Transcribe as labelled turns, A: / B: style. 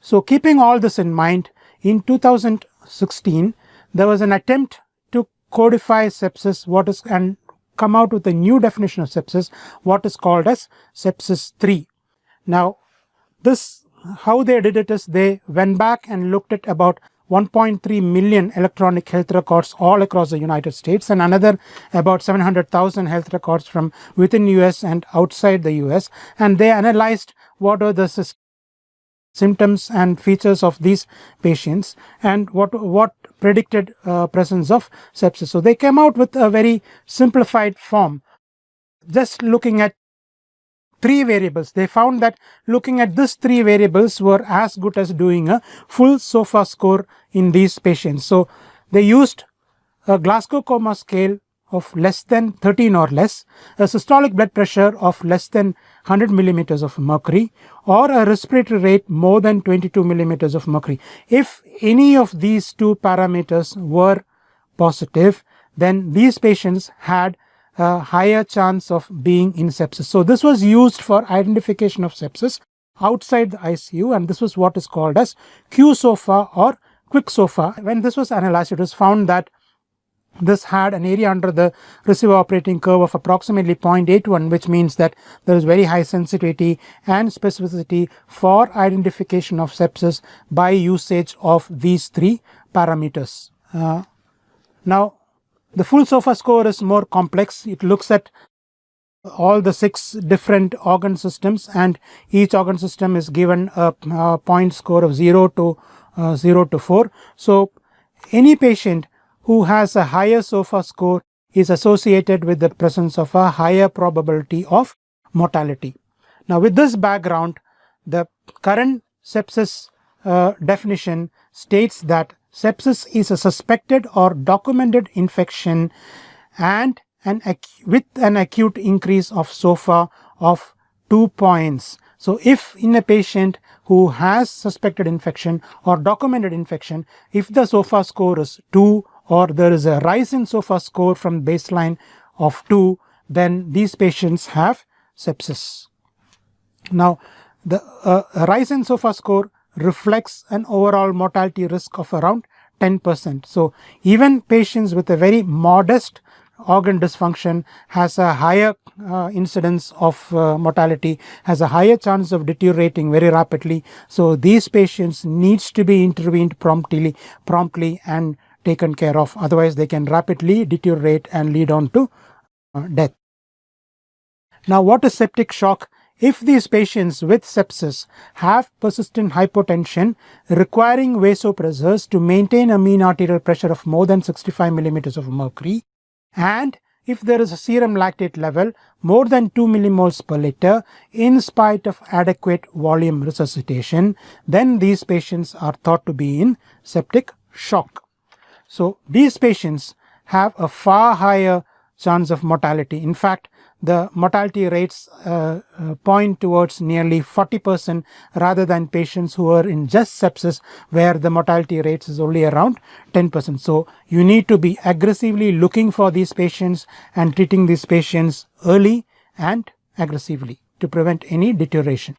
A: So keeping all this in mind, in 2016 there was an attempt to codify sepsis and come out with a new definition of sepsis, what is called as sepsis 3. Now this, how they did it is they went back and looked at about 1.3 million electronic health records all across the United States and another about 700,000 health records from within US and outside the US, and they analyzed what are the symptoms and features of these patients and what predicted presence of sepsis. So they came out with a very simplified form, just looking at 3 variables. They found that looking at these 3 variables were as good as doing a full SOFA score in these patients. So they used a Glasgow Coma scale of less than 13 or less, a systolic blood pressure of less than 100 millimeters of mercury, or a respiratory rate more than 22 millimeters of mercury. If any of these 2 parameters were positive, then these patients had a higher chance of being in sepsis. So this was used for identification of sepsis outside the ICU, and this was what is called as QSOFA or quick SOFA. When this was analyzed, it was found that this had an area under the receiver operating curve of approximately 0.81, which means that there is very high sensitivity and specificity for identification of sepsis by usage of these 3 parameters. Now the full SOFA score is more complex. It looks at all the 6 different organ systems, and each organ system is given a point score of 0 to 4. So any patient who has a higher SOFA score is associated with the presence of a higher probability of mortality. Now with this background, the current sepsis definition states that sepsis is a suspected or documented infection and with an acute increase of SOFA of 2 points. So if in a patient who has suspected infection or documented infection, if the SOFA score is 2 or there is a rise in SOFA score from baseline of 2, then these patients have sepsis. Now the rise in SOFA score reflects an overall mortality risk of around 10%. So even patients with a very modest organ dysfunction has a higher incidence of mortality, has a higher chance of deteriorating very rapidly. So these patients needs to be intervened promptly and taken care of, otherwise they can rapidly deteriorate and lead on to death. Now what is septic shock? If these patients with sepsis have persistent hypotension requiring vasopressors to maintain a mean arterial pressure of more than 65 millimeters of mercury, and if there is a serum lactate level more than 2 millimoles per liter in spite of adequate volume resuscitation, then these patients are thought to be in septic shock. So these patients have a far higher chance of mortality. In fact, the mortality rates point towards nearly 40% rather than patients who are in just sepsis, where the mortality rates is only around 10%. So you need to be aggressively looking for these patients and treating these patients early and aggressively to prevent any deterioration.